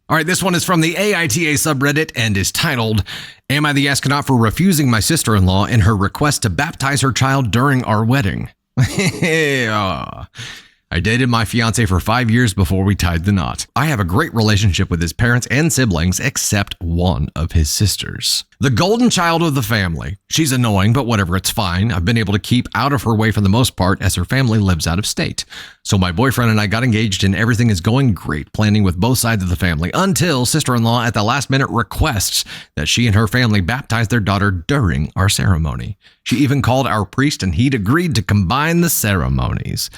All right, this one is from the AITA subreddit and is titled, Am I the Astronaut for Refusing My Sister-in-Law in Her Request to Baptize Her Child During Our Wedding? I dated my fiance for 5 years before we tied the knot. I have a great relationship with his parents and siblings, except one of his sisters. The golden child of the family. She's annoying, but whatever, it's fine. I've been able to keep out of her way for the most part as her family lives out of state. So my boyfriend and I got engaged and everything is going great, planning with both sides of the family, until sister-in-law at the last minute requests that she and her family baptize their daughter during our ceremony. She even called our priest and he'd agreed to combine the ceremonies.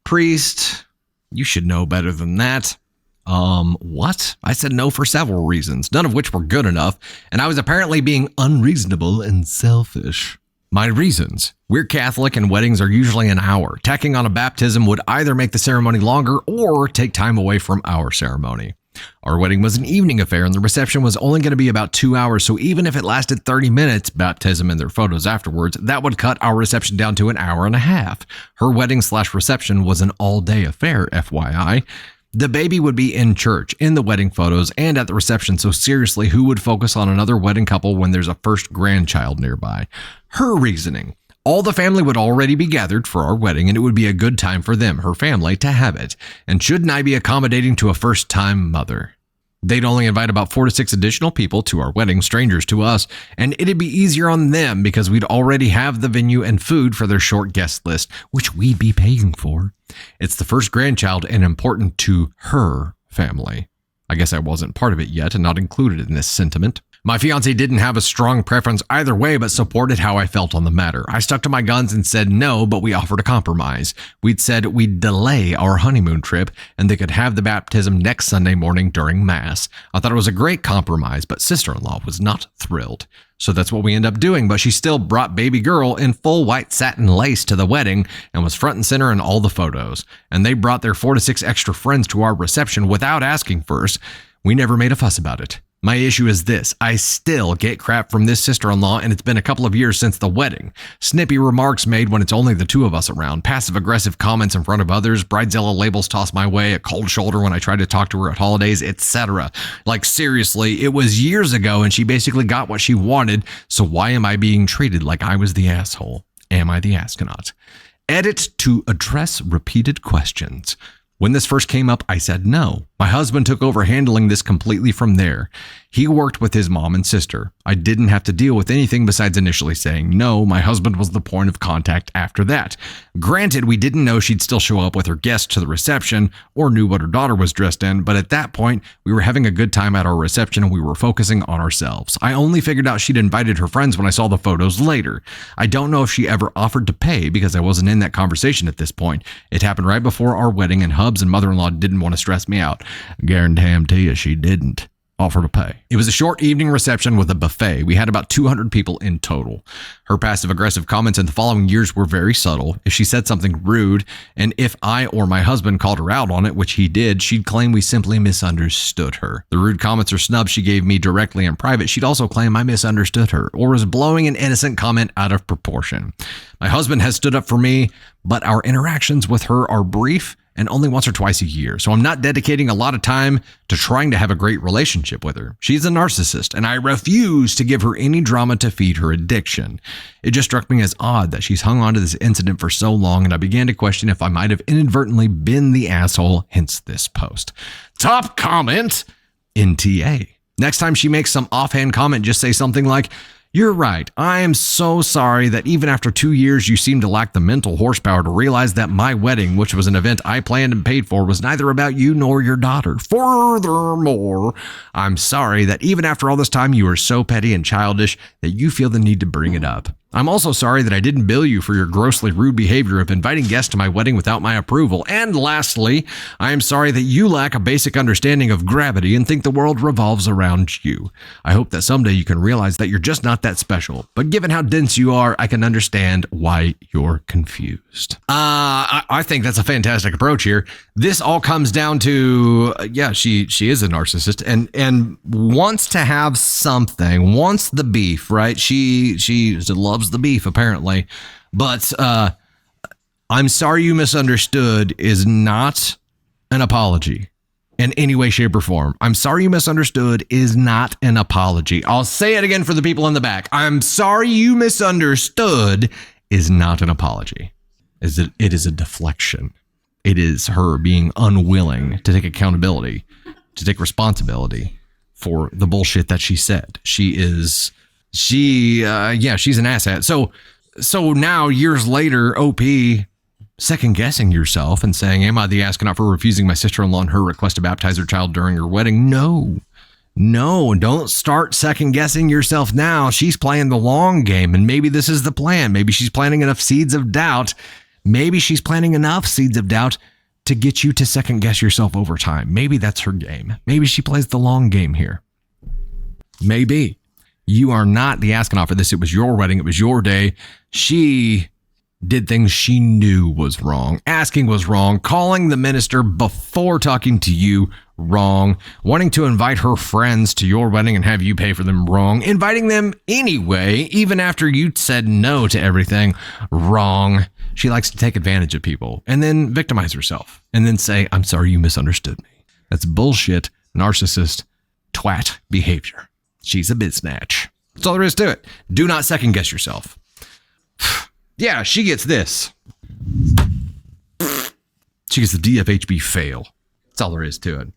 Priest, you should know better than that. What? I said no for several reasons, none of which were good enough, and I was apparently being unreasonable and selfish. My reasons. We're Catholic and weddings are usually an hour. Tacking on a baptism would either make the ceremony longer or take time away from our ceremony. Our wedding was an evening affair and the reception was only going to be about 2 hours, so even if it lasted 30 minutes, baptism and their photos afterwards, that would cut our reception down to an hour and a half. Her wedding/reception was an all-day affair, FYI. The baby would be in church, in the wedding photos, and at the reception, so seriously, who would focus on another wedding couple when there's a first grandchild nearby? Her reasoning. All the family would already be gathered for our wedding, and it would be a good time for them, her family, to have it. And shouldn't I be accommodating to a first-time mother? They'd only invite about 4 to 6 additional people to our wedding, strangers to us, and it'd be easier on them because we'd already have the venue and food for their short guest list, which we'd be paying for. It's the first grandchild and important to her family. I guess I wasn't part of it yet and not included in this sentiment. My fiance didn't have a strong preference either way, but supported how I felt on the matter. I stuck to my guns and said no, but we offered a compromise. We'd said we'd delay our honeymoon trip and they could have the baptism next Sunday morning during Mass. I thought it was a great compromise, but sister-in-law was not thrilled. So that's what we ended up doing, but she still brought baby girl in full white satin lace to the wedding and was front and center in all the photos. And they brought their 4 to 6 extra friends to our reception without asking first. We never made a fuss about it. My issue is this. I still get crap from this sister-in-law and it's been a couple of years since the wedding. Snippy remarks made when it's only the two of us around, passive-aggressive comments in front of others, bridezilla labels tossed my way, a cold shoulder when I tried to talk to her at holidays, etc. Like seriously, it was years ago and she basically got what she wanted, so why am I being treated like I was the asshole? Am I the astronaut? Edit to address repeated questions. When this first came up, I said no. My husband took over handling this completely from there. He worked with his mom and sister. I didn't have to deal with anything besides initially saying no. My husband was the point of contact after that. Granted, we didn't know she'd still show up with her guests to the reception or knew what her daughter was dressed in, but at that point, we were having a good time at our reception and we were focusing on ourselves. I only figured out she'd invited her friends when I saw the photos later. I don't know if she ever offered to pay because I wasn't in that conversation at this point. It happened right before our wedding and Hubs and mother-in-law didn't want to stress me out. Guarantee you she didn't offer to pay. It was a short evening reception with a buffet. We had about 200 people in total. Her passive-aggressive comments in the following years were very subtle. If she said something rude, and if I or my husband called her out on it, which he did, she'd claim we simply misunderstood her. The rude comments or snubs she gave me directly in private, she'd also claim I misunderstood her or was blowing an innocent comment out of proportion. My husband has stood up for me, but our interactions with her are brief and only once or twice a year, so I'm not dedicating a lot of time to trying to have a great relationship with her. She's a narcissist, and I refuse to give her any drama to feed her addiction. It just struck me as odd that she's hung on to this incident for so long, and I began to question if I might have inadvertently been the asshole, hence this post. Top comment, NTA. Next time she makes some offhand comment, just say something like, "You're right. I am so sorry that even after 2 years, you seem to lack the mental horsepower to realize that my wedding, which was an event I planned and paid for, was neither about you nor your daughter. Furthermore, I'm sorry that even after all this time, you are so petty and childish that you feel the need to bring it up. I'm also sorry that I didn't bill you for your grossly rude behavior of inviting guests to my wedding without my approval. And lastly, I am sorry that you lack a basic understanding of gravity and think the world revolves around you. I hope that someday you can realize that you're just not that special. But given how dense you are, I can understand why you're confused." I think that's a fantastic approach here. This all comes down to, she is a narcissist and wants to have something, wants the beef, right? She loves the beef, apparently. But I'm sorry you misunderstood is not an apology. in any way, shape, or form. I'm sorry you misunderstood is not an apology. I'll say it again for the people in the back. I'm sorry you misunderstood is not an apology. It is a deflection. It is her being unwilling to take accountability, to take responsibility for the bullshit that she said. She's an asset. So now years later, OP second guessing yourself and saying, am I the astronaut for refusing my sister-in-law and her request to baptize her child during her wedding? No, don't start second guessing yourself now. She's playing the long game, and maybe this is the plan. Maybe she's planting enough seeds of doubt. Maybe she's planting enough seeds of doubt to get you to second guess yourself over time. Maybe that's her game. Maybe she plays the long game here. Maybe. You are not the astronaut for this. It was your wedding. It was your day. She did things she knew was wrong. Asking was wrong. Calling the minister before talking to you, wrong. Wanting to invite her friends to your wedding and have you pay for them, wrong. Inviting them anyway, even after you said no to everything, wrong. She likes to take advantage of people and then victimize herself and then say, I'm sorry you misunderstood me. That's bullshit, narcissist, twat behavior. She's a biznatch. That's all there is to it. Do not second guess yourself. Yeah, she gets this. She gets the DFHB fail. That's all there is to it.